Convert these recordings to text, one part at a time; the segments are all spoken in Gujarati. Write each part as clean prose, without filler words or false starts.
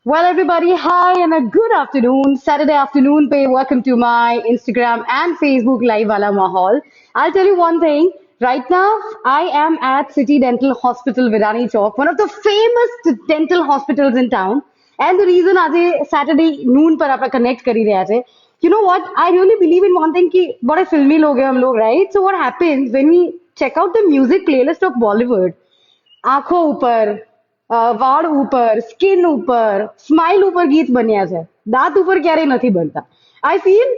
Well, everybody, hi and a good afternoon, Saturday afternoon. Pay welcome to my Instagram and Facebook live wala mahal. I'll tell you one thing. Right now, I am at City Dental Hospital, Virani Chowk, one of the famous dental hospitals in town. And the reason आज Saturday noon पर आपका connect कर ही रहे थे. You know what? I really believe in one thing कि बड़े फिल्मी लोग हैं हम लोग, right? So what happens when we check out the music playlist of Bollywood? આંખો ઉપર વાળ ઉપર સ્કિન ઉપર સ્માઇલ ઉપર ગીત બન્યા છે દાંત ઉપર ક્યારેય નથી બનતા I feel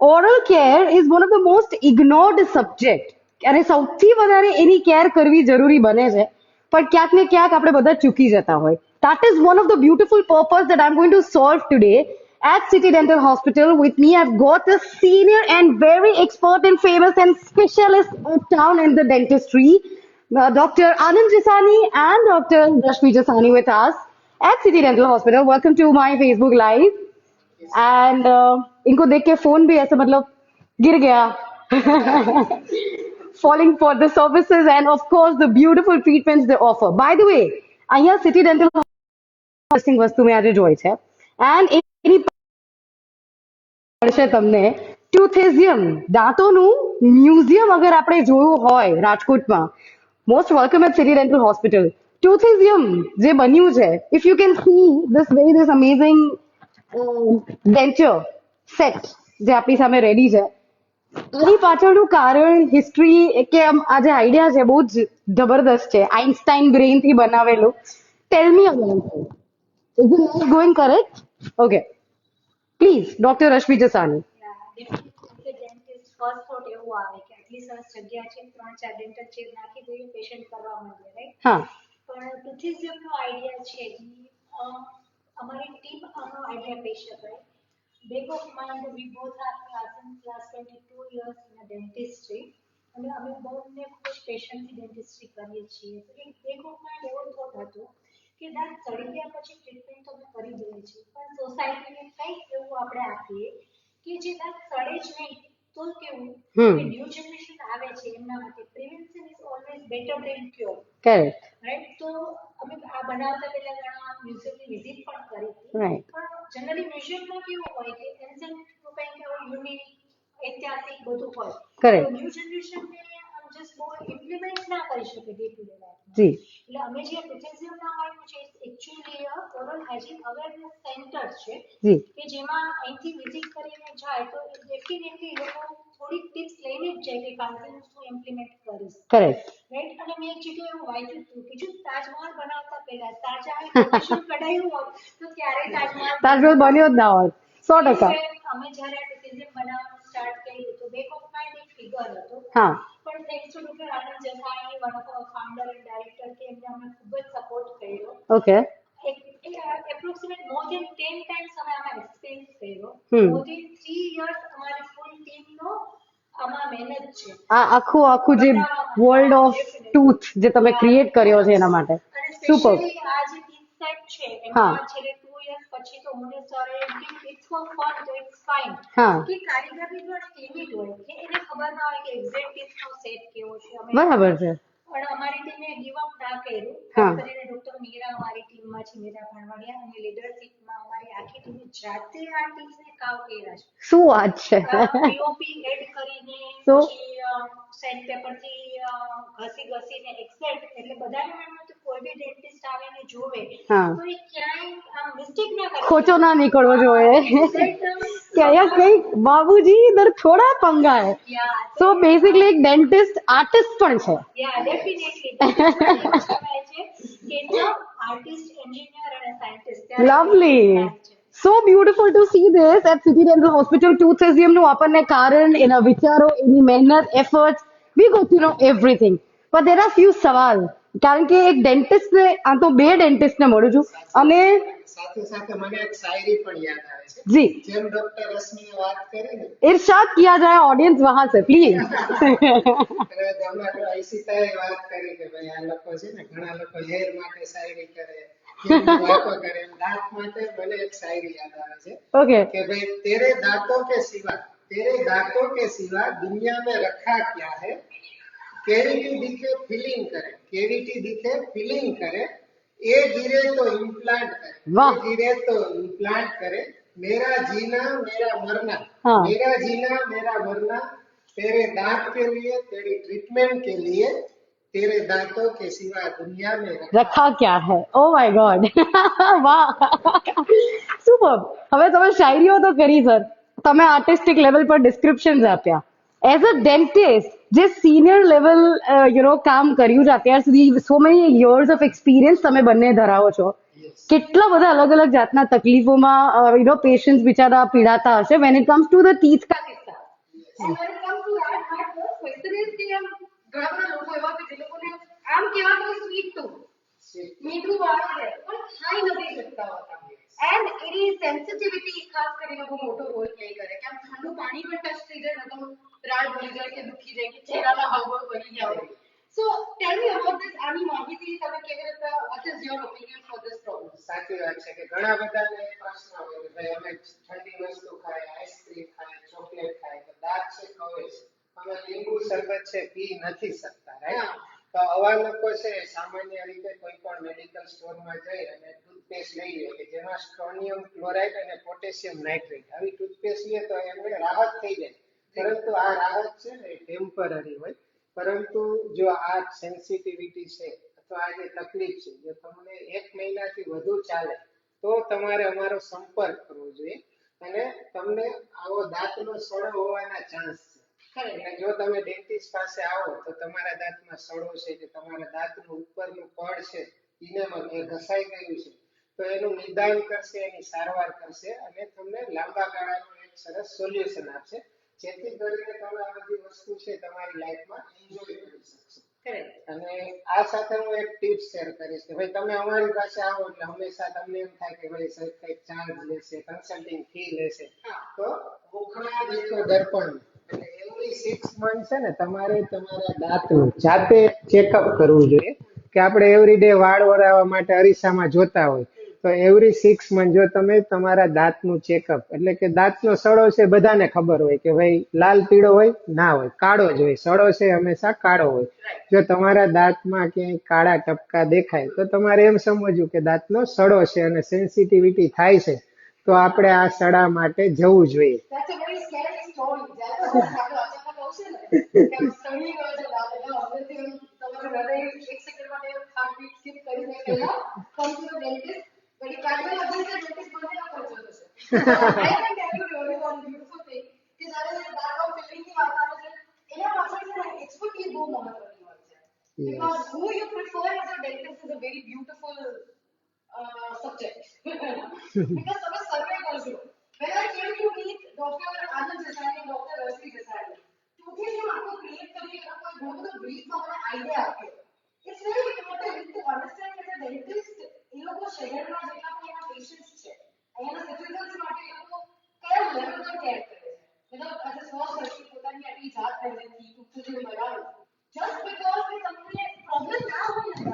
oral care is one of the most ignored subject અને સૌથી વધારે એની કેર કરવી જરૂરી બને છે પણ ક્યાંક ને ક્યાંક આપણે બધા ચૂકી જતા હોય that is one of the beautiful purpose that I'm going to solve today at City Dental Hospital. With me I've got a senior and very expert and famous and specialist of town in the dentistry, Dr. Anand Jasani and Dr. Rashmi Jasani with us at City Dental Hospital. Welcome to my Facebook Live. And इनको देख के फोन भी ऐसे मतलब गिर गया falling for the services and of course the beautiful treatments they offer. By the way, અહીંયા City Dental Hospital વસ્તુ મેં આજે જોઈ છે and એની પડશે તમને ટ્યુથેઝિયમ દાંતોનું મ્યુઝિયમ અગર આપણે જોયું હોય રાજકોટમાં most welcome at city dental hospital ટ્યુથેઝિયમ જે બન્યું છે if you can see this amazing denture set જે આપણી સામે રેડી છે આની પાછળનું કારણ હિસ્ટ્રી કે આ જે આઈડિયા છે બહુ જ જબરદસ્ત છે આઇન્સ્ટાઈન બ્રેઇન થી બનાવેલું tell me about is it not going correct okay please doctor Rashmi Jasani dentist first thought એવું આવે કે આટલી સરસ જગ્યા છે 3-4 ડેન્ટલ ચેર નાખી દઈએ પેશન્ટ કરવા માંગે રાઈટ હા પણ ટૂથિઝિયમનો આઈડિયા છે અમારી ટીમ આનો આઈડિયા કહી શકાય back of mind we both are since last 22 years in a dentistry અને અમે બંને ખૂબ જ પેશન્ટથી ડેન્ટિસ્ટ્રી કરીએ છીએ તો એક બેક ઓફ માઇન્ડ એવો થોટ હતો કે દાંત સડી ગયા પછી ટ્રીટમેન્ટ તો અમે કરી દઈએ છીએ પણ સોસાયટીને કંઈક એવું આપણે આપીએ કે જે દાંત સડે જ નહીં તો કેવું કે ન્યૂ જનરેશન આવે છે એમના માટે prevention is always better than cure correct right તો અમે આ બનાવતા પહેલા ઘણા મ્યુઝિયમની વિઝિટ પણ કરી હતી રાઈટ પણ જનરલી મ્યુઝિયમમાં કેવું હોય કે એન્શન્ટ કંઈક એવું યુનિક ઐતિહાસિક બધું હોય કરેક્ટ તો ન્યૂ જનરેશનને જસ્ટ બહુ ઇમ્પ્લિમેન્ટ ના કરી શકે day to day life G એટલે અમે જે ટૂથેઝિયમ નામ આપ્યું છે actually oral hygiene awareness centre છે જી કે જેમાં અહીંથી વિઝિટ કરીને જાય તો ડેફિનેટલી લોકો થોડીક ટિપ્સ લઈને જ જાય કે કાલથી હું શું ઇમ્પ્લિમેન્ટ કરીશ કરેક્ટ રાઈટ અને મેં એક જગ્યાએ એવું વાંચ્યું હતું કે જો તાજમહલ બનાવતા પહેલા તાજમહલ કોટેશન કઢાયું હોત તો ક્યારેય તાજમહલ બન્યો જ ના હોત 100% અમે જ્યારે આ ટૂથેઝિયમ બનાવવાનું સ્ટાર્ટ કર્યું તો બેક ઓફ માઇન્ડ એક ફિગર હતો હા પણ thanks to doctor Anand Jasani one of our founder and director કે એમને અમને ખૂબ જ સપોર્ટ કર્યો ઓકે એપ્રોક્સિમેટ મોર દેન 10 ટાઈમ્સ અમે આમાં એક્સપેરિયન્સ કર્યો મોર દેન 3 years અમારી ફૂલ ટીમનો આમાં મહેનત છે આ આખું જે વર્લ્ડ ઓફ ટૂથ જે તમે ક્રિએટ કર્યો છે એના માટે સુપર સ્પેશિયલી આ જે ટીથ સેટ છે એમાં છેલ્લે 2 years પછી તો મને સરે ઇટ્સ ફોર ફન તો ઇટ્સ ફાઇન હા કે કારીગરની જો લિમિટ હોય કે એને ખબર ના હોય કે એક્ઝેક્ટ ટીથનો સેટ કેવો છે અમે બરાબર છે પણ અમારી ટીમે ગીવ અપ ના કર્યું હા ખાસ કરીને ડોક્ટર મીરા અમારી ટીમમાં છે મીરા ભાણવાડિયા અને લીડરશિપમાં અમારી આખી ટીમે જાતે આ ટીથને કાવ કર્યા છે શું વાત છે પીઓપી એડ કરીને તો પછી સેન્ડ પેપરથી ઘસીને એક્સેપ્ટ એટલે બધાને એમ હતું કોઈ બી ડેન્ટિસ્ટ આવે ને જોવે હા તો એ ક્યાંય આમ મિસ્ટેક ના કરે ખોચો ના નીકળવો જોઈએ કે અહીંયા કંઈક બાબુજી ઇધર થોડા પંગા હે સો બેસિકલી એક ડેન્ટિસ્ટ આર્ટિસ્ટ પણ છે યા ડેફિનેટલી કહેવાય છે કે આર્ટિસ્ટ એન્જિનિયર અને scientist lovely So beautiful to see this at City Dental Hospital. Toothesum નું આપણને કારણ એના વિચારો એની મહેનત efforts we got to know everything. But there are few સવાલ કારણ કે એક ડેન્ટિસ્ટ ને આ તો બે ડેન્ટિસ્ટ ને મળું છું અને સાથે સાથે મને એક શાયરી પણ યાદ આવે છે जी જેમ ડોક્ટર રશ્મિએ વાત કરી ને इरशाद किया जाए ऑडियंस वहां से प्लीज હમણાં તો ઈશિતાએ વાત કરી કે ભાઈ આ લોકો છે ને ઘણા લોકો હેર માટે શાયરી કરે વાતો કરે દાંત માટે મને એક શાયરી યાદ આવે છે ओके कि भाई तेरे दांतों के सिवा दुनिया में रखा क्या है केविटी दिखे फीलिंग करे એ गिरे तो इम्प्लांट करे, वाह। ये गिरे तो इम्प्लांट करे, मेरा जीना मेरा मरना, हाँ। मेरा जीना मेरा मरना, तेरे दांत के लिए, तेरी ट्रीटमेंट के लिए, तेरे दांतों के सिवा दुनिया में रखा क्या है, ઓ માય ગોડ. વાહ, સુપર. હવે તમે શાયરીઓ તો કરી સર, તમે આર્ટિસ્ટિક લેવલ પર ડિસ્ક્રિપ્શન્સ આપ્યા. એઝ અ ડેન્ટિસ્ટ જે સિનિયર લેવલ કામ કર્યું છે અત્યાર સુધી, so many years of experience તમે બંને ધરાવો છો, કેટલા બધા અલગ અલગ જાતના તકલીફોમાં પેશન્ટ્સ બિચારા પીડાતા હશે when it comes to the teeth કા કિસ્સા. And when it comes to that, my first question is કે આમ ઘણા બધા લોકો એવા કે જે લોકોને આમ કેવા તો સ્વીટ ટુ મીઠું વાળે છે પણ ખાઈ નથી શકતા હોતા. એન્ડ એની સેન્સિટિવિટી ખાસ કરીને બહુ મોટો રોલ પ્લે કરે કે આમ ઠંડુ પાણી પણ ટચ થઈ જાય તો રાડ ભરી જાય કે દુખી જાય કે ચહેરાના હાવભાવ બની ગયા હોય. સો ટેલ મી અબાઉટ ધીસ. આની માહિતી તમે કેવી રીતે, what is your opinion for this problem? સાચી વાત છે કે ઘણા બધાને પ્રશ્ન હોય કે ભાઈ અમે ઠંડી વસ્તુ ખાય, આઈસ્ક્રીમ ખાય, ચોકલેટ ખાય તો દાંત છે ખવે છે, અમે લીંબુ શરબત છે પી નથી શકતા, રાઈટ? તો આવા લોકો છે સામાન્ય રીતે કોઈ પણ મેડિકલ સ્ટોરમાં જઈ અને ટૂથપેસ્ટ લઈ લે કે જેમાં સ્ટ્રોનિયમ ક્લોરાઇડ અને પોટેશિયમ નાઇટ્રેટ, આવી ટૂથપેસ્ટ લે તો એમને રાહત થઈ જાય. પરંતુ આ રાહત છે ને ટેમ્પરરી હોય. પરંતુ જો આ સેન્સિટિવિટી છે અથવા આ જે તકલીફ છે જો તમને 1 મહિનાથી વધુ ચાલે તો તમારે અમારો સંપર્ક કરવો જોઈએ અને તમને આવો દાંતનો સડો હોવાના ચાન્સ છે. અને જો તમે ડેન્ટિસ્ટ પાસે આવો તો તમારા દાંતમાં સડો છે કે તમારા દાંતનું ઉપરનું પડ છે ઇનેમલ એ ઘસાઈ ગયું છે તો એનું નિદાન કરશે, એની સારવાર કરશે અને તમને લાંબા ગાળાનું એક સરસ સોલ્યુશન આપશે જેથી કરીને તમે આ બધી વસ્તુ છે તમારી લાઈફમાં એન્જોય કરી શકશો. અને આ સાથે હું એક ટિપ્સ શેર કરીશ કે ભાઈ તમે અમારી પાસે આવો એટલે હંમેશા તમને એમ થાય કે ભાઈ સર કંઈક ચાર્જ લેશે, કન્સલ્ટિંગ ફી લેશે, તો મુખના દેખો દર્પણ એટલે એવરી 6 મંથ છે ને તમારે તમારા દાંતનું જાતે ચેકઅપ કરવું જોઈએ કે આપણે એવરી ડે વાળ વરાવવા માટે અરીસામાં જોતા હોય તો એવરી 6 મંથ જો તમે તમારા દાંતનું ચેકઅપ, એટલે કે દાંતનો સડો છે બધાને ખબર હોય કે ભાઈ લાલ પીળો હોય ના હોય, કાળો જ હોય, સડો છે હંમેશા કાળો હોય. જો તમારા દાંતમાં ક્યાંય કાળા ટપકા દેખાય તો તમારે એમ સમજવું કે દાંતનો સડો છે અને સેન્સિટિવિટી થાય છે તો આપણે આ સડા માટે જવું જોઈએ. That's a very scary story. That's a અચાનક આવશે ને કે આમ સડી ગયો છે દાંત એટલે obviously તમારું હૃદય એક સેકન્ડ માટે હાર્ટબીટ સ્કીપ કરી દે પહેલા come to the dentist, but it can't be like the dentist બોલે ના કરજો થશે. I can tell you really one beautiful thing કે જ્યારે દાંત ફિલિંગ ની વાત આવે છે એના પાછળ છે એક્સપર્ટીઝ બહુ મહત્વની હોય છે. Because who you prefer as a dentist is a very beautiful subject. Because તમે સર્વે કરજો. When I came to meet Dr. Anand Jasani, Dr. Rashmi Jasani, ટૂંકી જો આખો ક્રિએટ કરી એ લોકોએ ઘણો બધો બ્રીફમાં મને આઈડિયા આપ્યો. It's very important to understand that a dentist એ લોકો શહેરમાં જેટલા પણ એના પેશન્ટ્સ છે અહીંયાના સિટીઝન્સ માટે એ લોકો કયા લેવલ પર કેર કરે છે. મતલબ આજે 100 વર્ષથી પોતાની આટલી જાત પહેલેથી ટૂંકું જે બનાવ્યું just because કે તમને પ્રોબ્લેમ ના હોય ને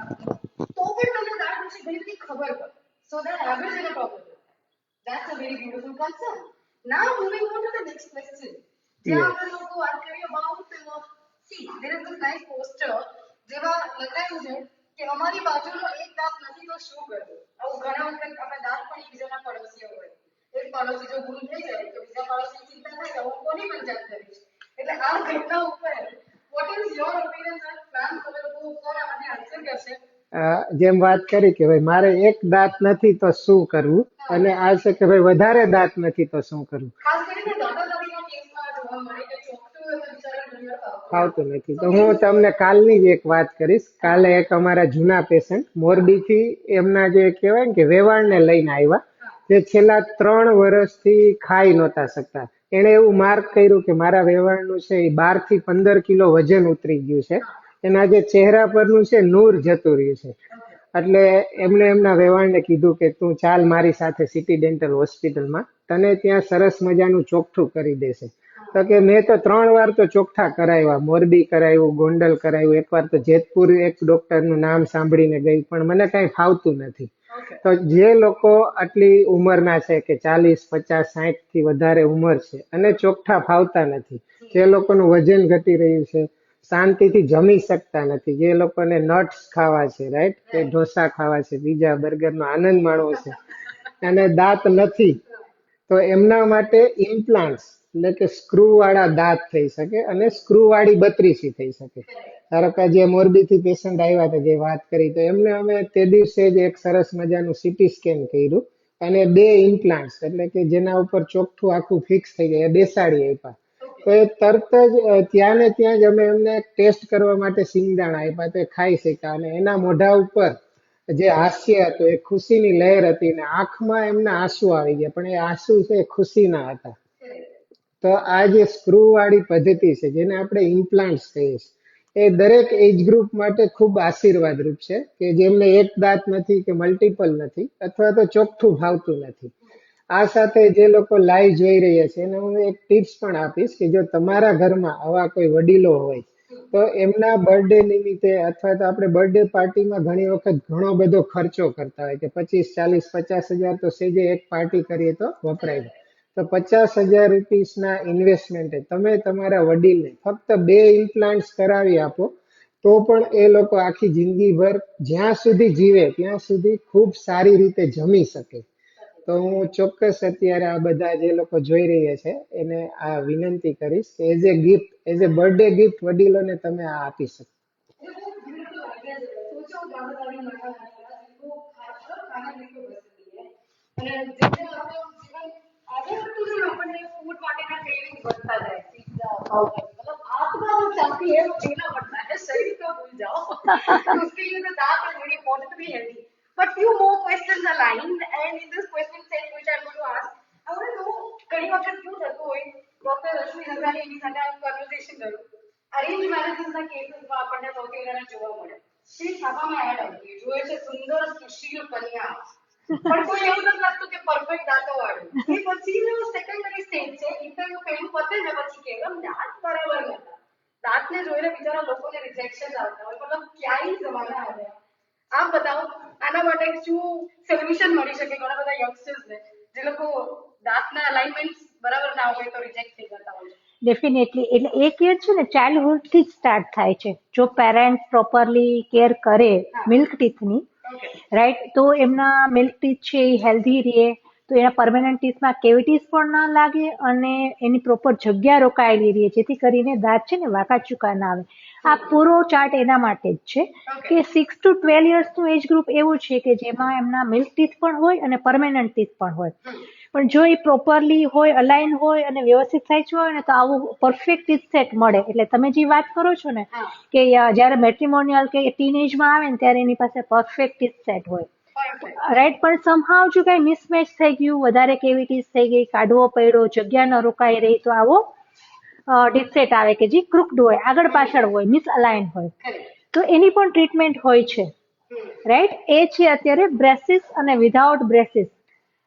તો પણ તમને દાંત વિશે ઘણી બધી ખબર હોય so that આગળ જઈને પ્રોબ્લેમ થાય. That's a very beautiful concern. Now moving on to the next question. જ્યાં આપણે લોકો વાત કરીએ about see there is this nice poster જેમાં લખાયું છે કે અમારી બાજુનો એક દાંત નથી તો શું કરવું. આવું ઘણા વખત આપણે દાંત પણ એકબીજાના પડોશીઓ હોય. એક પડોશી જો ભૂલ થઈ જાય તો બીજા પડોશી ચિંતા થાય કે હું કોની પંચાયત કરીશ. એટલે આ ઘટના ઉપર what is your opinion sir? Plan તમે લોકો ઉપર અને આન્સર કરશે. જેમ વાત કરી કે ભાઈ મારે એક દાંત નથી તો શું કરવું અને આ છે કે ભાઈ વધારે દાંત નથી તો શું કરવું. ખાસ કરીને દાદા દાદીના કેસમાં જોવા મળે કે ચોકટું એ બિચારા ઘણી વાર ફાવતું નથી તો હું તમને કાલની જ એક વાત કરીશ. કાલે એક અમારા જૂના પેશન્ટ મોરબીથી એમના જે કહેવાય ને કે વેવાણને લઈને આવ્યા જે છેલ્લા 3 વર્ષથી ખાઈ નહોતા શકતા. એણે એવું માર્ક કર્યું કે મારા વેવાણનું છે એ 12 થી 15 કિલો વજન ઉતરી ગયું છે. એના જે ચહેરા પરનું છે નૂર જતું રહ્યું છે. એટલે એમણે એમના વેવાણને કીધું કે તું ચાલ મારી સાથે સિટી ડેન્ટલ હોસ્પિટલમાં, તને ત્યાં સરસ મજાનું ચોખ્ઠું કરી દેશે. તો કે મેં તો 3 વાર તો ચોખ્ઠા કરાવ્યા, મોરબી કરાવ્યું, ગોંડલ કરાવ્યું, એકવાર તો જેતપુર એક ડોક્ટરનું નામ સાંભળીને ગઈ પણ મને કાંઈ ફાવતું નથી. તો જે લોકો આટલી ઉંમરના છે કે 40, 50, 60 થી વધારે ઉંમર છે અને ચોખ્ઠા ફાવતા નથી, જે લોકોનું વજન ઘટી રહ્યું છે, શાંતિથી જમી શકતા નથી, જે લોકોને નટ્સ ખાવા છે, રાઈટ, કે ઢોસા ખાવા છે, બીજા બર્ગરનો આનંદ માણવો છે, અને દાંત નથી, તો એમના માટે ઇમ્પ્લાન્ટ્સ એટલે કે સ્ક્રૂ વાળા દાંત થઈ શકે અને સ્ક્રૂ વાળી બત્રીસી થઈ શકે. ધારો કે જે મોરબીથી પેશન્ટ આવ્યા હતા, જે વાત કરી, તો એમને અમે તે દિવસે જ એક સરસ મજાનું સીટી સ્કેન કર્યું અને 2 ઇમ્પ્લાન્ટ્સ એટલે કે જેના ઉપર ચોખ્ઠું આખું ફિક્સ થઈ જાય એ બેસાડી આપ્યા. તો એ તરત જ ત્યાં ને ત્યાં જ અમે એમને ટેસ્ટ કરવા માટે સિંગદાણા આપ્યા, તો એ ખાઈ શક્યા અને એના મોઢા ઉપર જે હાસ્ય હતું એ ખુશીની લહેર હતી ને આંખમાં એમના આંસુ આવી ગયા, પણ એ આંસુ છે એ ખુશીના હતા. તો આ જે સ્ક્રૂ વાળી પદ્ધતિ છે, જેને આપણે ઇમ્પ્લાન્ટ્સ કહીએ છીએ, એ દરેક એજ ગ્રુપ માટે ખૂબ આશીર્વાદ રૂપ છે, કે જેમને એક દાંત નથી કે મલ્ટિપલ નથી અથવા તો ચોખ્ઠું ભાવતું નથી. આ સાથે જે લોકો લાઈવ જોઈ રહ્યા છે એને હું એક ટિપ્સ પણ આપીશ કે જો તમારા ઘરમાં આવા કોઈ વડીલો હોય તો એમના બર્થડે નિમિત્તે અથવા તો આપણે બર્થડે પાર્ટીમાં ઘણી વખત ઘણો બધો ખર્ચો કરતા હોય કે 25, 40, 50 હજાર તો સેજે એક પાર્ટી કરીએ તો વપરાય જાય. તો 50,000 રૂપીસના ઇન્વેસ્ટમેન્ટે તમે તમારા વડીલને ફક્ત 2 ઇમ્પ્લાન્ટ્સ કરાવી આપો તો પણ એ લોકો આખી જિંદગીભર જ્યાં સુધી જીવે ત્યાં સુધી ખૂબ સારી રીતે જમી શકે. તો હું ચોક્કસ અત્યારે આ બધા જે લોકો જોઈ રહ્યા છે એને આ વિનંતી કરીશ કે as a gift, as a birthday gift વડીલોને તમે આ આપી શકો. सोचो दादा-दादी नाना-नानी जिनको खाना जिनको पसंद है અને જેને આપણું જીવન આગળ વધતું જાય આપણને ફૂડ માટેના ક્રેવિંગ વધતા જાય પિઝા બર્ગર मतलब आत्मा जो चाहती है वो देना पड़ता है शरीर को भूल जाओ तो उसके लिए तो दांत is very important to be healthy but few more questions are lined and in this question set which I'm going to ask I want to know ઘણી વખત શું થતું હોય ડોક્ટર રશ્મિ નંદાની એની સાથે આ કન્વર્સેશન કર્યું અરેન્જ મેરેજીસના કેસીસમાં આપણને સૌથી વધારે જોવા મળે તે છાપામાં એડ આવતી જોઈએ છે સુંદર સુશીલ કન્યા પણ કોઈ એવું નથી લાગતું કે પરફેક્ટ દાંતો વાળું એ પછીનો સેકન્ડરી સ્ટેજ છે ઇન્ટરવ્યુ પહેલું પતે ને પછી કે એમ દાંત બરાબર નતા દાંતને જોઈને બિચારા લોકોને રિજેક્શન આવતા હોય મતલબ ક્યાંય જમાના આવ્યા આપ બતાવો આના માટે શું સોલ્યુશન મળી શકે ઘણા બધા યંગસ્ટર્સને જે લોકો દાંતના અલાઇનમેન્ટ બરાબર ના હોય તો રિજેક્ટ થઈ જતા હોય ડેફિનેટલી એટલે એ કેર છે ને ચાઇલ્ડહુડથી જ સ્ટાર્ટ થાય છે જો પેરેન્ટ્સ પ્રોપરલી કેર કરે મિલ્ક ટીથની રાઈટ તો એમના મિલ્ક ટીથ છે એ હેલ્ધી રહે તો એના પરમેનન્ટ ટીથમાં કેવિટીઝ પણ ના લાગે અને એની પ્રોપર જગ્યા રોકાયેલી રહે જેથી કરીને દાંત છે ને વાંકા ચૂકા ના આવે આ પૂરો ચાર્ટ એના માટે જ છે કે 6 to 12 યર્સનું એજ ગ્રુપ એવું છે કે જેમાં એમના મિલ્ક ટીથ પણ હોય અને પરમેનન્ટ ટીથ પણ હોય પણ જો એ પ્રોપરલી હોય અલાઇન હોય અને વ્યવસ્થિત સાચવું હોય ને તો આવું પરફેક્ટ ટીથ સેટ મળે એટલે તમે જે વાત કરો છો ને કે જ્યારે મેટ્રિમોનિયલ કે ટીનેજમાં આવે ને ત્યારે એની પાસે પરફેક્ટ ટીથ સેટ હોય રાઈટ પણ સમહાવ જો કઈ મિસમેચ થઈ ગયું વધારે કેવિટીઝ થઈ ગઈ કાઢવો પડ્યો જગ્યા ન રોકાઈ રહી તો આવો ટીથ સેટ આવે કે જે ક્રુક્ડ હોય આગળ પાછળ હોય મિસઅલાઇન હોય તો એની પણ ટ્રીટમેન્ટ હોય છે રાઈટ એ છે અત્યારે બ્રેસિસ અને વિધાઉટ બ્રેસિસ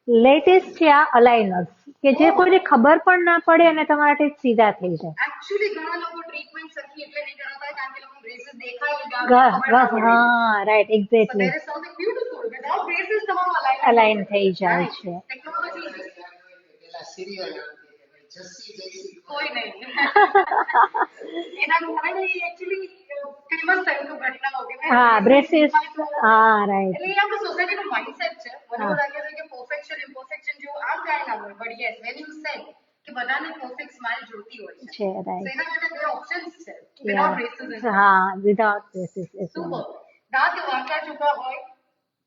લેટેસ્ટ છે આ અલાઇનર્સ કે જે કોઈને ખબર પણ ના પડે અને તમારા ટીથ સીધા થઈ જાય एक्चुअली ઘણા લોકો ટ્રીટમેન્ટ સરખી એટલે નહીં કરાવતા કારણ કે લોકો બ્રેસીસ દેખાય હા right exactly there is something beautiful without braces તમારું અલાઇન થઈ જાય છે ટેકનોલોજી પેલા સિરિયલ આવતી કે ભાઈ જસ્સી જઈસી કોઈ નહીં એના કારણે એકચ્યુઅલી ફેમસ થયું હતું ઘટનાઓ કે હા બ્રેસિસ હા રાઈટ એટલે એ આપણું સોસાયટીનો માઇન્ડસેટ છે મને એવું લાગે છે કે પરફેક્શન ઇમ્પરફેક્શન જેવું આમ કાંઈ ના હોય but yes when you sad કે બધાને પરફેક્ટ સ્માઇલ જોતી હોય છે છે રાઈટ એના માટે બે ઓપ્શન્સ છે વિધાઉટ બ્રેસીસ હા વિધાઉટ બ્રેસિસ સુપર દાંત વાંકા ચૂકા હોય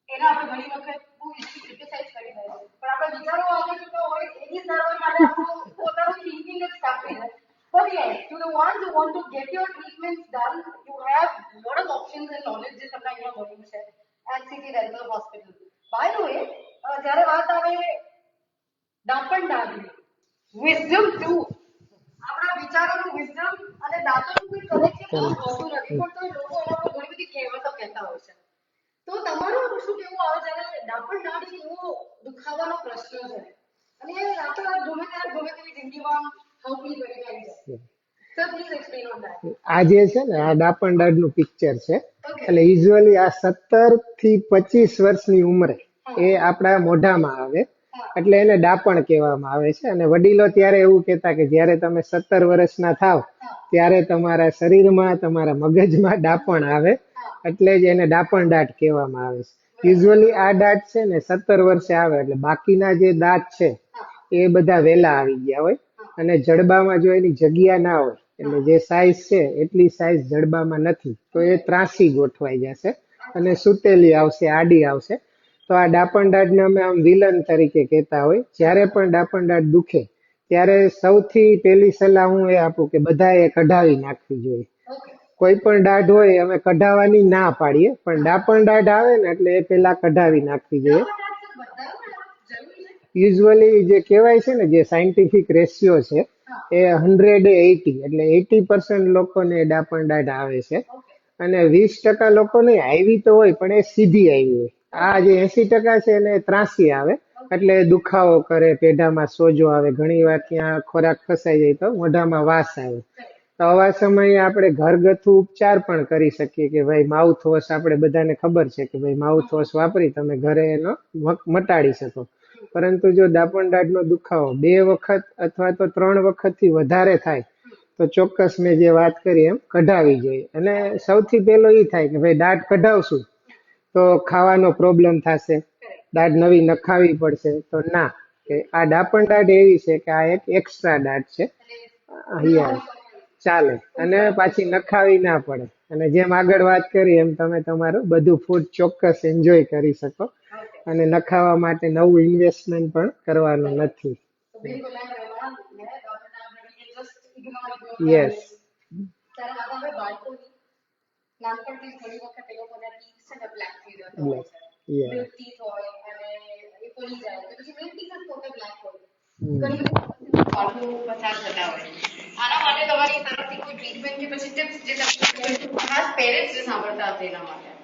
એના આપણે ઘણી વખત બહુ ઇઝી ક્રિટિસાઇઝ કરી દઈએ પણ આપણે વિચારો વાંકા ચૂકા હોય એની સારવાર માટે આપણું પોતાનું થિંકિંગ જ કાફી છે But yes, to the ones who want to get your treatments done, you have a lot of options and knowledge જે તમને અહીંયા મળ્યું છે at City Dental Hospital. By the way, જ્યારે વાત આવે દાંપણ દાદની wisdom too આપણા વિચારોનું wisdom અને દાંતોનું કોઈ કનેક્શન હોતું નથી પણ તો લોકો એના પર ઘણી બધી કહેવતો કહેતા હોય છે તો તમારું શું કેવું આવે જ્યારે દાંપણ દાઢી એવો દુખાવાનો પ્રશ્ન છે અને એ રાતોરાત ગમે ત્યારે ગમે તેવી જિંદગીમાં હવલી કરી જાય છે sir please explain on that આ જે છે ને આ દાંપણ દાઢનું પિક્ચર છે એટલે યુઝ્યુઅલી આ 17 થી 25 વર્ષની ઉંમરે એ આપણા મોઢામાં આવે એટલે એને ડાપણ કહેવામાં આવે છે. અને વડીલો ત્યારે એવું કહેતા કે જ્યારે તમે 17 વર્ષના થાવ ત્યારે તમારા શરીરમાં તમારા મગજમાં ડાપણ આવે, એટલે જ એને ડાપણ દાઢ કહેવામાં આવે છે. યુઝ્યુઅલી આ દાઢ છે ને 17 વર્ષે આવે, એટલે બાકીના જે દાંત છે એ બધા વહેલા આવી ગયા હોય. અને જડબામાં જો એની જગ્યા ના હોય, એટલે જે સાઈઝ છે એટલી સાઈઝ જડબામાં નથી, તો એ ત્રાસી ગોઠવાઈ જશે અને સુતેલી આવશે, આડી આવશે. તો આ ડાપણ દાઢને અમે આમ વિલન તરીકે કહેતા હોય. જ્યારે પણ ડાપણ દાઢ દુખે ત્યારે સૌથી પહેલી સલાહ હું એ આપું કે બધાએ કઢાવી નાખવી જોઈએ. કોઈ પણ દાઢ હોય અમે કઢાવવાની ના પાડીએ, પણ ડાપણ દાઢ આવે ને એટલે એ પેલા કઢાવી નાખવી જોઈએ. યુઝ્યુઅલી જે કહેવાય છે ને, જે સાયન્ટિફિક રેશિયો છે એ 100-80, એટલે 80% લોકોને ડાપણ દાઢ આવે છે. અને 20% લોકોને આવી તો હોય પણ એ સીધી આવી હોય. આ જે 80% છે એને ત્રાસી આવે, એટલે દુખાવો કરે, પેઢામાં સોજો આવે, ઘણી વાર ત્યાં ખોરાક ફસાઈ જાય તો મોઢામાં વાસ આવે. તો આવા સમયે આપણે ઘરગથ્થુ ઉપચાર પણ કરી શકીએ કે ભાઈ માઉથ વોશ, આપણે બધાને ખબર છે કે ભાઈ માઉથ વોશ વાપરી તમે ઘરે એનો મટાડી શકો. પરંતુ જો ડાપણ દાઢનો દુખાવો 2 વખત અથવા તો 3 વખતથી વધારે થાય તો ચોક્કસ મેં જે વાત કરી એમ કઢાવી જોઈએ. અને સૌથી પહેલો એ થાય કે ભાઈ દાઢ કઢાવશું તો ખાવાનો પ્રોબ્લેમ થશે, દાઢ નવી નખાવી પડશે. તો ના, કે આ ડાપણ દાઢ એવી છે કે આ એક એક્સ્ટ્રા દાઢ છે, અહીંયા ચાલે અને પાછી નખાવી ના પડે. અને જેમ આગળ વાત કરી એમ તમે તમારું બધું ફૂડ ચોક્કસ એન્જોય કરી શકો, અને નખાવા માટે નવું ઇન્વેસ્ટમેન્ટ પણ કરવાનું નથી. યસ.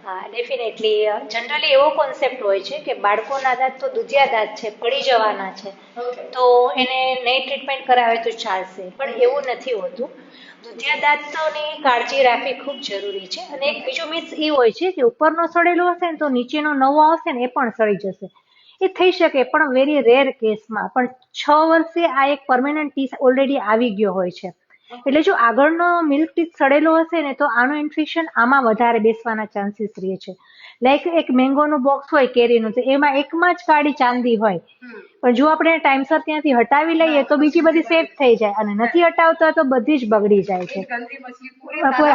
હા, ડેફિનેટલી. જનરલી એવો કોન્સેપ્ટ હોય છે કે બાળકોના દાંત તો દુધિયા દાંત છે, પડી જવાના છે, તો એને નહીં ટ્રીટમેન્ટ કરાવે તો ચાલશે, પણ એવું નથી હોતું. દુધિયા દાંતની કાળજી રાખવી ખૂબ જરૂરી છે. અને એક બીજું મિથ એ હોય છે કે ઉપરનો સડેલો હશે ને તો નીચેનો નવો આવશે ને એ પણ સડી જશે. એ થઈ શકે, પણ વેરી રેર કેસમાં. પણ 6 વર્ષે આ એક પરમેનન્ટ પીસ ઓલરેડી આવી ગયો હોય છે. એટલે જો આગળનો મિલ્ક ટીથ સડેલો હશે ને તો આનું ઇન્ફેક્શન આમાં વધારે બેસવાના ચાન્સીસ રહે છે. લાઈક એક મેંગોનું બોક્સ હોય કેરીનું, તો એમાં એકમાં જ કાળી ચાંદી હોય, પણ જો આપણે ટાઈમસર ત્યાંથી હટાવી લઈએ તો બીજી બધી સેફ થઈ જાય, અને નથી હટાવતા તો બધી જ બગડી જાય છે.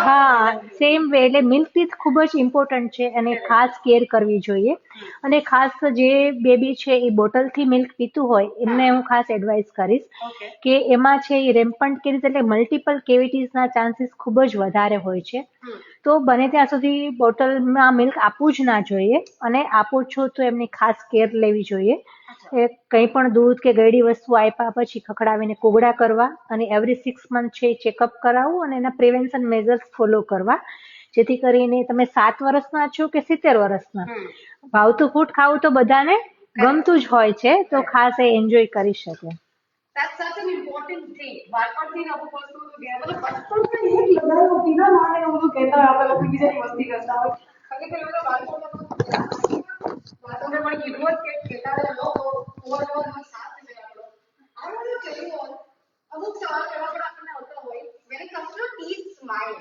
હા, સેમ વે. એટલે મિલ્ક ટીથ ખૂબ જ ઇમ્પોર્ટન્ટ છે અને ખાસ કેર કરવી જોઈએ. અને ખાસ જે બેબી છે એ બોટલથી મિલ્ક પીતું હોય એમને હું ખાસ એડવાઇસ કરીશ કે એમાં છે એ રેમ્પન્ટ કેરીઝ, એટલે મલ્ટિપલ કેવિટીઝના ચાન્સીસ ખૂબ જ વધારે હોય છે. તો બને ત્યાં સુધી બોટલમાં મિલ્ક આપવું જ ના જોઈએ, અને આપો છો તો એમની ખાસ કેર લેવી જોઈએ. કંઈ પણ દૂધ કે ગળી વસ્તુ આપ્યા પછી ખખડાવીને કોગળા કરવા, અને એવરી 6 મંથ છે ચેકઅપ કરાવવું, અને એના પ્રિવેન્શન મેઝર્સ ફોલો કરવા, જેથી કરીને તમે 7 વર્ષના છો કે 70 વર્ષના, ભાવતું ફૂડ ખાવું તો બધાને ગમતું જ હોય છે, તો ખાસ એ એન્જોય કરી શકે. That's such an important thing. બાળપણથી અમુક વસ્તુઓ તો ગયા, મતલબ બચપણથી એક લગાઈ હોતી ના માને, હું તો કહેતા હોય આપણે લોકો બીજાની મસ્તી કરતા હોય. ખરેખર એમના બાળપણમાં વાતોને પણ કીધું જ કે કહેતા લોકો ઓવરઓલ સાથ છે આપણો. I want to tell you all, અમુક સવાલ એવા પણ આપણને આવતા હોય, when it comes to teeth, smile.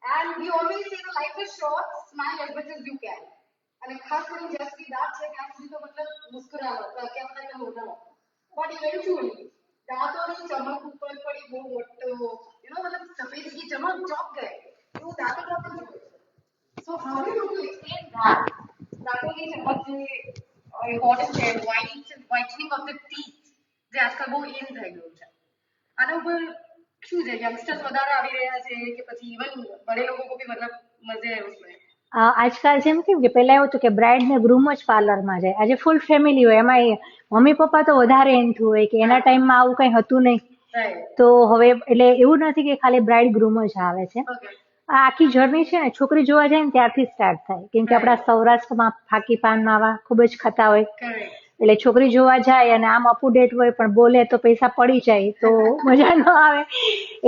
And we always say that life is short, smile as much as you can. અને ખાસ કરીને જ્યાં સુધી દાંત છે ત્યાં સુધી તો મતલબ મુસ્કરાવો, ક્યાં બધા મોઢા. But eventually, દાંતોની ચમક ઉપર પડી બહુ મોટો, મતલબ સફેદગી ચમક ચોક ગઈ એવું દાંતો પર જોઈએ. So how do you explain that? દાંતોની ચમક જે ઇમ્પોર્ટન્ટ છે, whitening of the teeth, જે આજકાલ બહુ ઇન થઈ ગયું છે. આના ઉપર શું છે, યંગસ્ટર્સ વધારે આવી રહ્યા છે કે પછી ઇવન બડે લોકો કો ભી મતલબ મજે હે ઉસમેં? આજકાલ જેમ કેમ કે પહેલા એવું હતું કે બ્રાઇડ ને ગ્રૂમ જ પાર્લરમાં જાય, આજે ફૂલ ફેમિલી હોય, એમાં મમ્મી પપ્પા તો વધારે એન્થું હોય કે એના ટાઈમમાં આવું કંઈ હતું નહીં. તો હવે એટલે એવું નથી કે ખાલી બ્રાઇડ ગ્રૂમ જ આવે છે. આ આખી જર્ની છે ને છોકરી જોવા જાય ને ત્યારથી સ્ટાર્ટ થાય, કેમ કે આપણા સૌરાષ્ટ્રમાં ફાકી પાન માવા ખૂબ જ ખાતા હોય, એટલે છોકરી જોવા જાય અને આમ અપ ટુ ડેટ હોય પણ બોલે તો પૈસા પડી જાય તો મજા ન આવે.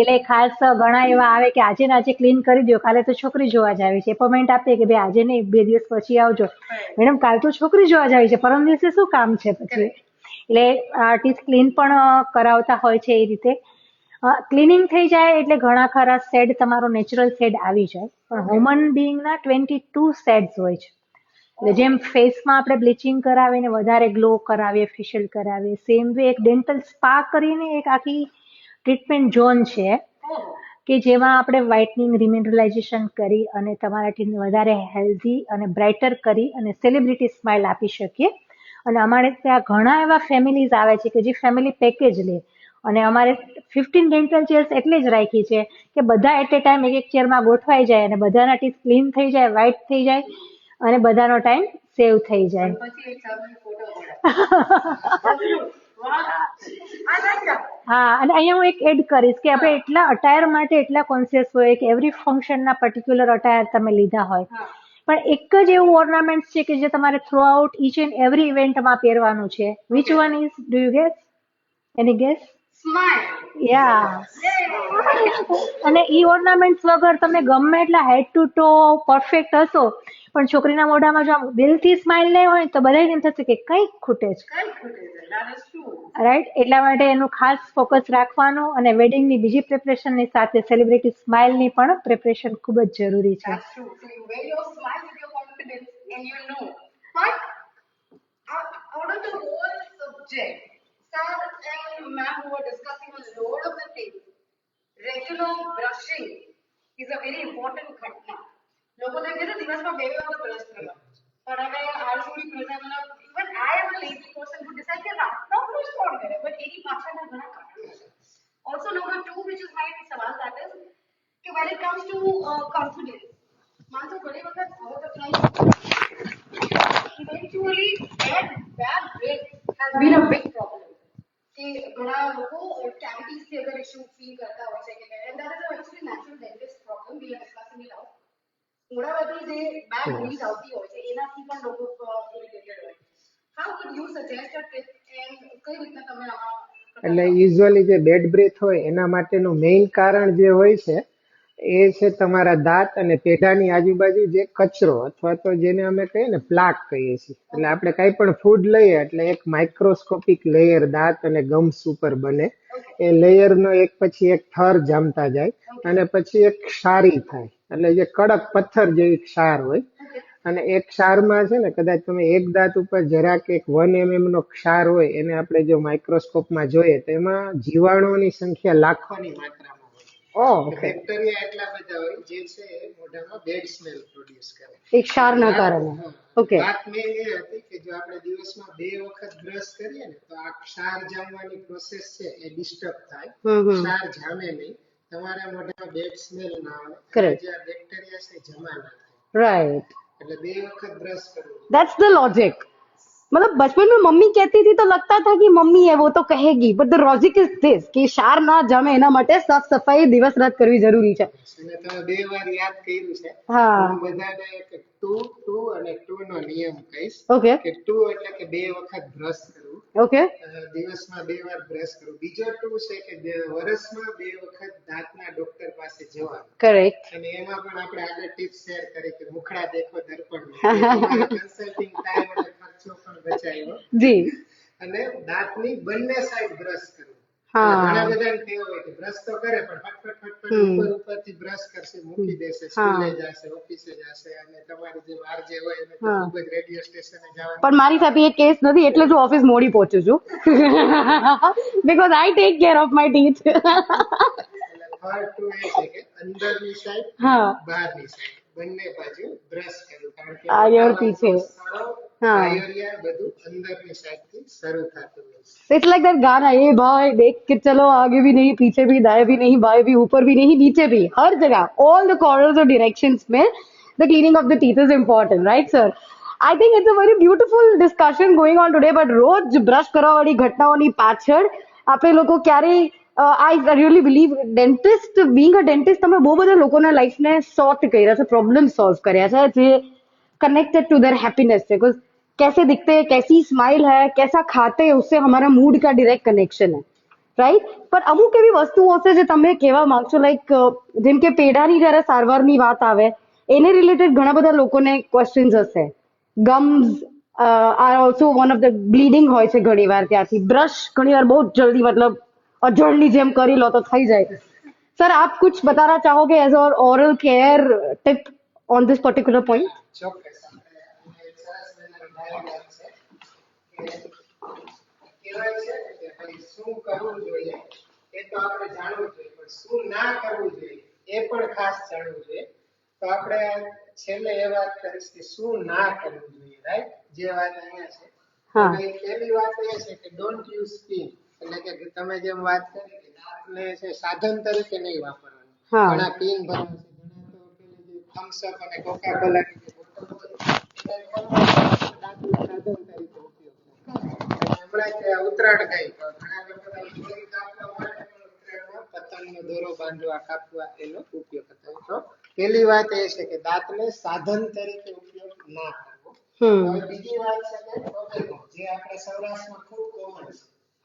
એટલે ખાસ ઘણા એવા આવે કે આજે ને આજે ક્લીન કરી દો, કાલે તો છોકરી જોવા જ આવી છે, એપોઇન્ટમેન્ટ આપીએ કે ભાઈ આજે નહીં 2 દિવસ પછી આવજો. મેડમ કાલ તો છોકરી જોવા જ આવી છે, પરમ દિવસે શું કામ છે પછી? એટલે ટીથ ક્લીન પણ કરાવતા હોય છે એ રીતે. ક્લિનિંગ થઈ જાય એટલે ઘણા ખરા શેડ તમારો નેચરલ શેડ આવી જાય, પણ હ્યુમન બિંગના 22 શેડ્સ હોય છે. એટલે જેમ ફેસમાં આપણે બ્લીચિંગ કરાવીને વધારે ગ્લો કરાવીએ, ફેશિયલ કરાવીએ, સેમ વે એક ડેન્ટલ સ્પા કરીને એક આખી ટ્રીટમેન્ટ ઝોન છે કે જેમાં આપણે વ્હાઇટનિંગ, રિમિનરલાઇઝેશન કરી અને તમારા ટીથને વધારે હેલ્ધી અને બ્રાઇટર કરી અને સેલિબ્રિટી સ્માઇલ આપી શકીએ. અને અમારે ત્યાં ઘણા એવા ફેમિલીઝ આવે છે કે જે ફેમિલી પેકેજ લે, અને અમારે 15 ડેન્ટલ ચેર્સ એટલે જ રાખી છે કે બધા એટ એ ટાઈમ એક ચેરમાં ગોઠવાઈ જાય અને બધાના ટીથ ક્લીન થઈ જાય, વ્હાઇટ થઈ જાય અને બધાનો ટાઈમ સેવ થઈ જાય. હા, અને અહીંયા હું એક એડ કરીશ કે આપણે એટલા અટાયર માટે એટલા કોન્શિયસ હોય કે એવરી ફંક્શનના પર્ટિક્યુલર અટાયર તમે લીધા હોય, પણ એક જ એવું ઓર્નામેન્ટ છે કે જે તમારે throughout each and every ઇવેન્ટમાં પહેરવાનું છે. Which one is, do you guess? Any guess? Yeah. અને ઈ ઓર્નામેન્ટ્સ વગર તમે ગમે એટલા હેડ ટુ ટો પરફેક્ટ હશો, પણ છોકરીના મોઢામાં જો આમ દિલથી સ્માઇલ નહીં હોય તો બધાને એમ થશે કે કંઈક ખૂટે છે. રાઈટ, એટલા માટે એનું ખાસ ફોકસ રાખવાનું, અને વેડિંગની બીજી પ્રિપરેશનની સાથે સેલિબ્રિટી સ્માઇલની પણ પ્રિપરેશન ખૂબ જ જરૂરી છે. That's true. So you wear your smile with your confidence and you know. But out of the whole subject, sir and ma'am who were discussing a lot of the things, regular brushing is a very important ઘટના. લોકો તો કહે છે દિવસમાં 2 વખત બ્રશ કરવા, પણ હવે આજ સુધી પ્રજાના even I am a lazy person who decide કે રાતનો બ્રશ કોણ કરે, બટ એની પાછળના ઘણા કારણો છે. Also number 2 which is my સવાલ, that is કે when it comes to confidence, માણસો ઘણી વખત હવે તો eventually bad breath has been a big problem. કે ઘણા લોકો cavities થી અગર ઇશ્યુ ફીલ કરતા હોય છે કે and that is actually natural dentist problem, we are discussing it out. મોઢામાંથી જે bad breath આવતી હોય છે એનાથી પણ લોકો irritated હોય. How would you suggest a tip and કઈ રીતના તમે આમાં? એટલે યુઝ્યુઅલી જે બેડ બ્રેથ હોય એના માટેનું મેઇન કારણ જે હોય છે એ છે તમારા દાંત અને પેઢાની આજુબાજુ જે કચરો અથવા તો જેને અમે કહીએ ને પ્લાક કહીએ છીએ. એટલે આપણે કંઈ પણ ફૂડ લઈએ એટલે એક માઇક્રોસ્કોપિક લેયર દાંત અને ગમ્સ ઉપર બને. એ લેયરનો એક પછી એક થર જામતા જાય અને પછી એક ક્ષારી થાય, એટલે જે કડક પથ્થર જેવી ક્ષાર હોય. અને એ ક્ષારમાં છે ને કદાચ તમે એક દાંત ઉપર જરાક એક 1 mm નો ક્ષાર હોય એને આપણે જો માઇક્રોસ્કોપમાં જોઈએ તો એમાં જીવાણુઓની સંખ્યા લાખોની માત્રામાં હોય. બેક્ટેરિયા એટલા બધા હોય જે છે મોઢામાં બેડ સ્મેલ પ્રોડ્યુસ કરે એક ક્ષારના કારણે. ઓકે. વાત મેં એ હતી કે જો આપણે દિવસમાં 2 વખત બ્રશ કરીએ ને તો આ ક્ષાર જામવાની પ્રોસેસ છે એ ડિસ્ટર્બ થાય, ક્ષાર જામે નહીં, તમારા મોઢામાં બેડ સ્મેલ ના આવે, જે આ બેક્ટેરિયા છે જમા ના થાય. राइट, એટલે 2 વખત બ્રશ કરવું. That's the logic. मतलब बचपन में मम्मी कहती थी तो लगता था कि मम्मी है वो तो कहेगी, but the logic is this कि ક્ષાર ના જામે એના માટે સાફ સફાઈ દિવસ રાત કરવી જરૂરી છે. અને તમે 2 વાર યાદ કર્યું છે. હા. હું બધાને એક 2 અને 2 નો નિયમ કહીશ. ઓકે. કે 2 એટલે કે 2 વખત બ્રશ કરવું. ઓકે. દિવસમાં 2 વાર બ્રશ કરવું. બીજો 2 છે કે વર્ષમાં 2 વખત દાંતના ડોક્ટર પાસે જવાનું. કરેક્ટ. અને એમાં પણ આપણે આગળ ટિપ્સ શેર કરી કે મુખડા દેખો દર્પણમાં. કન્સલ્ટિંગ ટાઈમ અને ખર્ચો પણ બચાવ્યો. જી. અને દાંતની બંને સાઈડ બ્રશ કરવું. હા. ઘણા બધાને ટેવ હોય કે બ્રશ તો કરે પણ ફટફટ ઉપરથી બ્રશ કરશે, મૂકી દેશે, સ્કૂલે જશે, ઓફિસે જશે, અને તમારી જે વાર જે હોય એને ખૂબ જ રેડિયો સ્ટેશને જવાનું. પણ મારી સાથે એ કેસ નથી એટલે જ હું ઓફિસ મોડી પહોંચું છું. Because I take care of my teeth. Third 2 એ છે કે અંદરની સાઈડ, બહારની સાઈડ બંને બાજુ બ્રશ કરવું. કારણ કે આયર પીછે. આયરિયા બધું અંદરની સાઈડથી શરૂ થતું હોય. इट्स लाइक दैट गाना, ये भाई देख के चलो, आगे भी नहीं पीछे भी, दाएं भी नहीं बाएं भी, ऊपर भी नहीं नीचे भी, हर जगह all the corners or directions में the cleaning of the teeth is important, right sir? I think it's a very beautiful discussion going on today, but રોજ બ્રશ કરવા વાળી ઘટનાઓની પાછળ આપણે લોકો ક્યારેય I really believe dentist, being a dentist, તમે બહુ બધા લોકોના લાઈફને સોર્ટ કર્યા છે, પ્રોબ્લેમ સોલ્વ કર્યા છે જે कनेक्टेड टू देयर हैप्पीनेस है. बिकॉज कैसे दिखते हैं, कैसी स्माइल है, कैसा खाते हैं, उससे हमारा मूड का डायरेक्ट कनेक्शन है, राइट? પણ અમુક એવી વસ્તુઓ છે જે તમે કહેવા માંગશો, લાઈક જેમ કે પેઢાની જ્યારે સારવારની વાત આવે એને રિલેટેડ ઘણા બધા લોકોને ક્વેશ્ચન્સ હશે. Gums are also one of the bleeding હોય છે ઘણી વાર ત્યાંથી બ્રશ ઘણી વાર બહુ જલ્દી મતલબ અજળની જેમ કરી લો તો થઈ જાય સર આપ कुछ बताना चाहोगे एज और oral care tip on this particular point ચોક્કસ આપણે એક સરસ મજાનો ડાયાગ્રામ છે કે કહેવાય છે ને કે ભાઈ શું કરવું જોઈએ એ તો આપણે જાણવું જોઈએ પણ શું ના કરવું જોઈએ એ પણ ખાસ જાણવું જોઈએ તો આપણે છેલ્લે એ વાત કરીશ કે શું ના કરવું જોઈએ રાઈટ જે વાત અહીંયા છે હા. તો ભાઈ પહેલી વાત એ છે કે ડોન્ટ યુઝ પિન એટલે કે તમે જેમ વાત કરી કે દાંતને છે સાધન તરીકે નહીં વાપરવાનું હા. ઘણા પિન ભરાવે છે ઘણા તો પેલી જે થમ્સ અપ અને કોકા કોલાની જે બોટલ હોય એને દાંતનું સાધન તરીકે ઉપયોગ કરે હમણાં જ ઉત્તરાયણ ગઈ તો ઘણા લોકો દોરી કાપવા માટે પણ ઉત્તરાયણમાં પતંગનો દોરો બાંધવા કાપવા એનો ઉપયોગ કરતા હોય તો પહેલી વાત એ છે કે દાંતને સાધન તરીકે ઉપયોગ ના કરવો હવે બીજી વાત છે કે ટોબેકો જે આપણે સૌરાષ્ટ્રમાં ખૂબ કોમન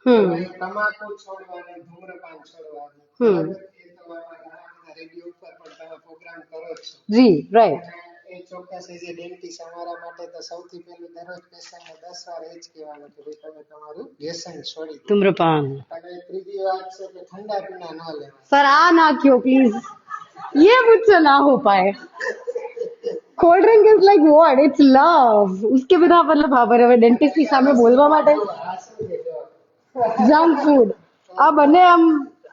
છે ભાઈ તમાકુ છોડવાની ધૂમ્રપાન છોડવાનું બરાબર? એ તો આપણા ઘણા બધા રેડિયો ઉપર પણ તમે પ્રોગ્રામ કરો જ છો જી રાઈટ અને એ ચોક્કસ એ જે ડેન્ટિસ્ટ અમારા માટે તો સૌથી પહેલું દરરોજ પેશન્ટને 10 વાર એ જ કહેવાનું કે ભાઈ તમે તમારું વ્યસન છોડી દો ધૂમ્રપાન અને ત્રીજી વાત છે કે ઠંડા પીણા ન લેવા सर आ ना क्यों प्लीज ये मुझसे ना हो पाए cold drink is like what it's love उसके बिना मतलब हाँ बराबर डेंटिस्ट की साમે બોલવા માટે આ શું છે જો જંક ફૂડ આ બંને આમ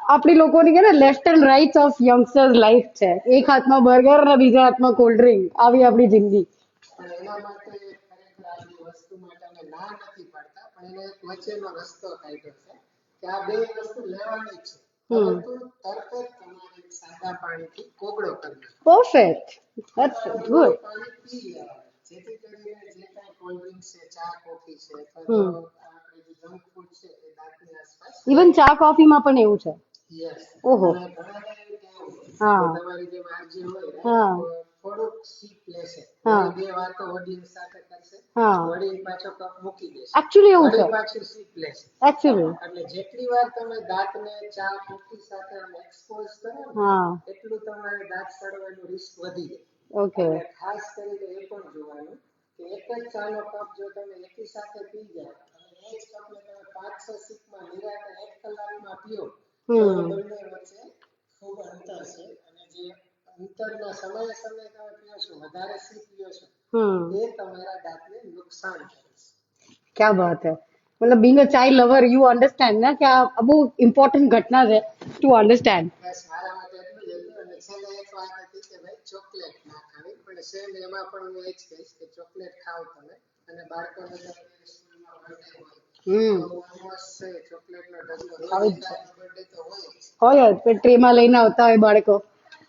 આપણી લોકોની કે ને left and right of youngsters life છે એક હાથમાં બર્ગર અને બીજા હાથમાં કોલ્ડ ડ્રિંક આવી આપણી જિંદગી પણ એના માટે ખરેખર આ બધી વસ્તુ માટે અમે ના નથી પાડતા પણ એને એક વચ્ચેનો રસ્તો કાઢ્યો છે કે આ બે વસ્તુ લેવાની જ છે પરંતુ તરત જ તમારે સાદા પાણીથી કોગળો કરવો પરફેક્ટ ધેટ્સ કોગળો ગુડ પાણી પી લેવાનું જેથી કરીને જે કાંઈ કોલ્ડ ડ્રિંક છે ચા કોફી છે અથવા તો આપણે જે જંક ફૂડ છે એ દાંતની આસપાસ ઇવન ચા કોફીમાં પણ એવું છે યસ ઓહો અને ઘણાને એવું કહેવું હા. કે તમારી જે માર્જિન હોય ને હા. તો થોડુંક સીપ લેશે હા. વળી બે વાતો ઓડિયન્સ સાથે કરશે હા. વળી પાછો કપ મૂકી દેશે Actually એવું છે. વળી પાછું સીપ લેશે એકચ્યુઅલી એટલે જેટલી વાર તમે દાંતને ચા કોફી સાથે આમ એક્સપોઝ કરો ને હા એટલું તમારે દાંત સડવાનું રિસ્ક વધી જાય ઓકે એટલે ખાસ કરીને એ પણ જોવાનું કે એક જ ચાનો કપ જો તમે એકી સાથે પી જાઓ અને એ જ કપને તમે 5-6 સીપમાં નિરાંતે 1 કલાકમાં પીઓ તો બંને વચ્ચે ખૂબ અંતર છે અને જે અંતરના સમયે સમયે તમે પીઓ છો વધારે સીપ પીઓ છો એ તમારા દાંતને નુકસાન કરે છે क्या बात है मतलब बीइंग अ चाय लवर यू अंडरस्टैंड ना क्या अब वो इम्पोर्टेंट घटना है टू अंडरस्टैंड બસ મારા માટે એટલું જ હતું અને છેલ્લે એક વાત હતી કે ભાઈ ચોકલેટ ના ખાવી પણ સેમ એમાં પણ હું એ જ કહીશ કે ચોકલેટ ખાઓ તમે અને બાળકોને તો અત્યારે સ્કૂલમાં બર્થડે હોય તો ઓલમોસ્ટ છે ચોકલેટનો ઢગલો ખાવી રોજ જ છે. એકાદનો બર્થડે તો હોય જ હોય જ પણ ટ્રેમાં લઈને આવતા હોય બાળકો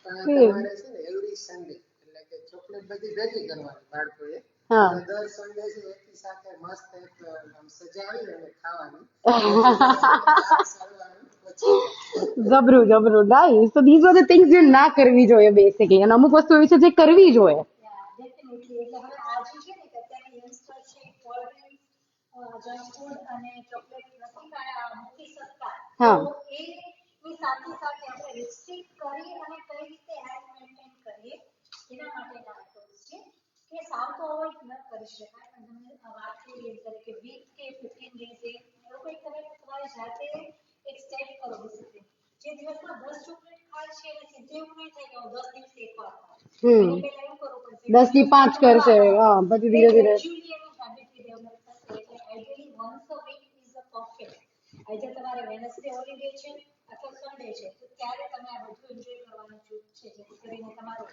પણ તમારે છે ને એવરી સન્ડે એટલે કે ચોકલેટ બધી ભેગી કરવાની બાળકોએ હા અને દર સન્ડે છે એકી સાથે મસ્ત એક આમ સજાવી અને ખાવાની દાંત સડવાનું ઓછું થાય જબરું જબરું નાઈસ તો ધીઝ આર ધ થિંગ્સ જે ના કરવી જોઈએ બેસિકલી અને અમુક વસ્તુ એવી છે જે કરવી જોઈએ ડેફિનેટલી એટલે હવે આ જે છે ને કે અત્યારની યંગસ્ટર છે કોલ્ડ ડ્રિંક્સ જંક ફૂડ અને ચોકલેટ નથી મૂકી શકતા હા. તો એની સાથે સાથે આપણે રિસ્ટ્રિક્ટ કરી અને કઈ રીતે હેલ્થ મેન્ટેન કરીએ એના માટેના એપ્રોચ છે કે સાવ તો અવોઇડ ન કરી શકાય પણ તમે વાત કરી એમ તરીકે વીક કે 15 ડેઝે એવું કંઈક તમે તમારી જાતે એક સેટ કરો ડિસિપ્લિન જે દિવસમાં 10 ચોકલેટ ખાય છે અને સીધે એવું નહીં થાય કે હું 10 દિવસે એકવાર ખાઉં એને પહેલા એવું કરવું પડશે 10 ની 5 કરશે હા પછી ધીરે ધીરે ગ્રેજ્યુઅલી એની હેબિટ ડેવલપ થશે એટલે ideally once a week is a perfect આજે તમારે વેનસડે હોલિડે છે અથવા સન્ડે છે તો ત્યારે તમે આ બધું એન્જોય કરવાનું છે જેથી કરીને તમારું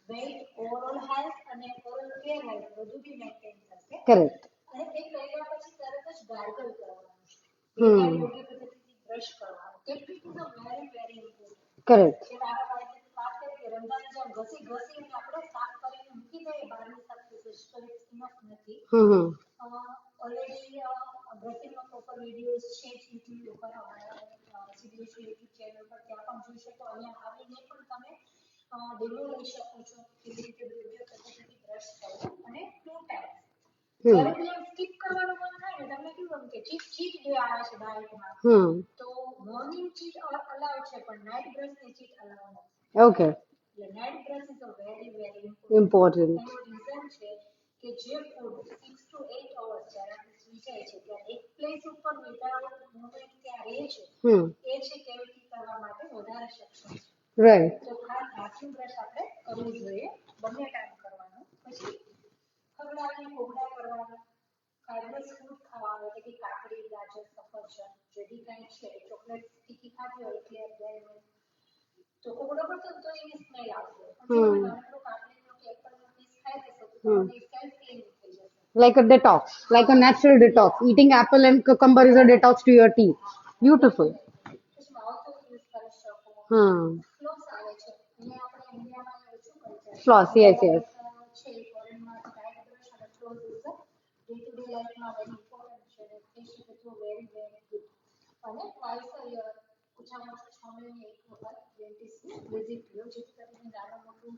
વેઇટ ઓવરઓલ હેલ્થ અને ઓરલ કેર હેલ્થ બધું બી મેન્ટેન થશે કરેક્ટ અને તે કર્યા પછી તરત જ ગાર્ગલ કરવાનું છે બે ટાઈમ યોગ્ય પદ્ધતિથી બ્રશ કરવાનું technique is a very very important correct જે મારા બાળકની વાત કરી કે રંધાની જેમ ઘસી ઘસીને આપણે સાફ કરીને મૂકી દઈએ બહારની સાથે તો ઇટ્સ ઇનફ નથી ઓલરેડી બ્રશિંગનો પ્રોપર વિડીયોઝ છે યુટ્યુબ ઉપર અમારા સીડીએસ યુટ્યુબ ચેનલ પર ત્યાં પણ જોઈ શકો અહીંયા આવીને પણ તમે ડેમો લઈ શકો છો કેવી રીતે યોગ્ય પદ્ધતિથી બ્રશ કરવું અને 2 ટાઈમ્સ જ્યારે બી આમ સ્કીપ કરવાનું મન થાય ને તમને કેવું ગમે કે ચીટ ડે આવે છે ડાયટમાં તો મોર્નિંગ ચીટ અલાઉ છે પણ નાઇટ બ્રશની ચીટ અલાઉ નથી ઓકે એટલે night brush is a very very important એનું રીઝન છે કે જે ફૂડ 6 to 8 જાય છે ત્યાં એક પ્લેસ ઉપર વિધાઉટ મુવમેન્ટ ત્યાં રહે છે Hmm. એ છે કેવિટી કરવા માટે વધારે સક્ષમ છે. Right. તો ખાસ બાથરૂમ બ્રશ આપણે કરવું જોઈએ બંને ટાઈમ કરવાનું. પછી ખવડાવીને કોગળા કરવાના. ફાઇબરસ ફૂડ ખાવાનું એટલે કે કાકડી ગાજર સફરજન જે બી કાંઈ છે ચોકલેટ તીખી ખાધી હોય એટલે આપણે તો કોગળો કરતો તો એની સ્મેલ આવશે પણ જો નાનકડો કાકડીનો કે એપલનો પીસ ખાઈ લેશો તો તમારી સેલ્ફ ક્લીનિંગ થઈ જશે. Like a detox, like a natural detox. Eating apple and cucumber is a detox to your teeth. Beautiful. પછી માઉથ યુઝ કરી શકો. Hmm. ફ્લોસ આવે છે અહીંયા આપણે ઇન્ડિયામાં ઓછું કલ્ચર Floss, yes, yes. છે ફોરેનમાં ડાયટ બ્રશ અને ફ્લોસ યુઝ ડે ટુ ડે લાઈફમાં વેરી ઇમ્પોર્ટન્ટ છે અને થઈ શકે તો વેરી વેરી ગુડ. અને ટ્વાઇસ અ યર ઓછામાં ઓછું 6 મહિને એક વખત ડેન્ટિસ્ટની વિઝિટ લો જેથી કરીને નાનું મોટું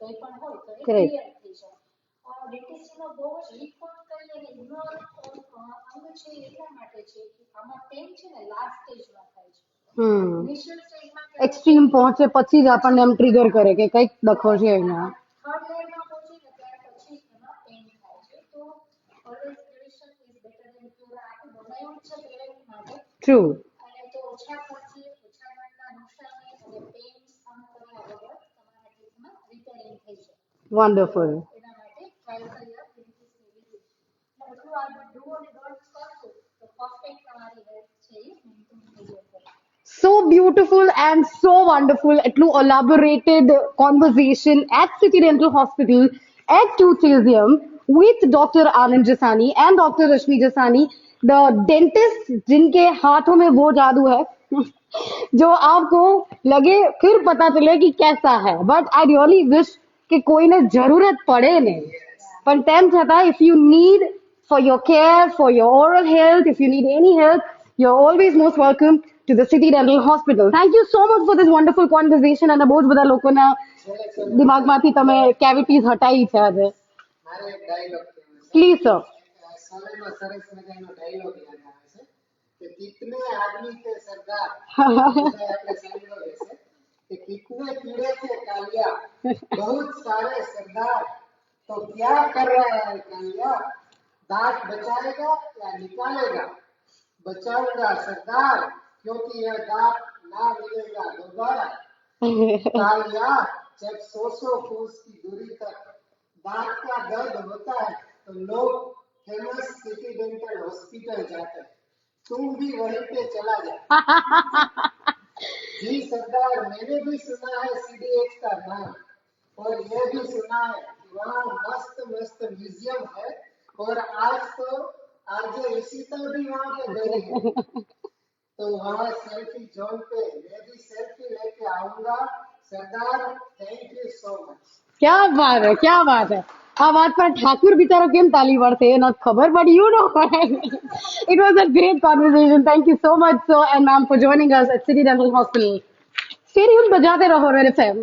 કંઈ પણ હોય તો એ Correct. ક્લિયર થઈ જાય. ડેન્ટિસ્ટનો બહુ જ વીક પોઈન્ટ કહીએ ને ઇગ્નોર અંગ છે એટલા માટે છે કે આમાં પેન છે ને લાસ્ટ સ્ટેજમાં થાય છે. Hmm. ઇનિશિયલ સ્ટેજમાં Extreme પહોંચે પછી જ આપણને એમ ટ્રિગર કરે કે કંઈક ડખો છે અહીંયા. થર્ડ લેયરમાં પહોંચે ને ત્યાર પછી એમાં પેન થાય છે. તો always prevention is better than cure. આખું બનાવ્યું જ છે પ્રિવેન્ટ માટે True. અને તો ઓછા ખર્ચે ઓછા ગાંઠના નુકસાને અને પેન સહન કર્યા વગર તમારા ટીથમાં રિપેરિંગ થઈ જાય. Wonderful. એના માટે ટ્રાયલ યર ડેન્ટિસ્ટની વિઝિટ. એટલું આ ડુ અને ડોન્ટ કરશો તો પરફેક્ટ તમારી હેલ્થ છે એ મેન્ટેન થઈ જશે. So beautiful and so wonderful. એટલું elaborated conversation at City Dental Hospital at Tooth Museum with Dr. Anand Jasani and Dr. Rashmi Jasani, the dentist जिनके हाथों में वो जादू है जो आपको लगे फिर पता चले कि कैसा है. But I really wish कि કોઈને જરૂરત પડે નહીં. પણ તેમ છતાં if you need for your care, for your oral health, if you need any help, you're always most welcome to the City Dental Hospital. Thank you so much for this wonderful conversation અને બહુ જ બધા લોકોના દિમાગમાંથી તમે cavities હટાઈ છે આજે. મારે એક ડાયલોગ કહેવો છે. Please sir. સમયમાં સરસ મજાનો ડાયલોગ યાદ આવે છે કે કિતને આદમી કે સરદાર આપણે સાંભળ્યો હશે कि कितने कीड़े थे कालिया बहुत सारे सरदार तो क्या कर रहा है कालिया दांत बचाएगा या निकालेगा बचाऊंगा सरदार क्योंकि यह दांत ना मिलेगा दोबारा कालिया जब 100 कोस की दूरी तक दांत का दर्द होता है तो लोग फेमस सिटी डेंटल हॉस्पिटल जाते हैं तुम भी वहीं पे चला जा जी सरदार मैंने भी सुना है CDH का नाम और ये भी सुना है कि वहाँ मस्त मस्त म्यूजियम है और आज तो आरजे ऋषिता भी वहाँ पे गई है तो वहाँ सेल्फी जोन पे मैं भी सेल्फी लेके आऊंगा सरदार थैंक यू सो मच क्या बात है, क्या बात है. આ વાત પર ઠાકુર બિચારો કેમ તાલી વળશે એ નથી ખબર, but you know it was a great conversation. Thank you so much sir and ma'am for joining us at City Dental Hospital. Stay tuned, बजाते रहो Red FM.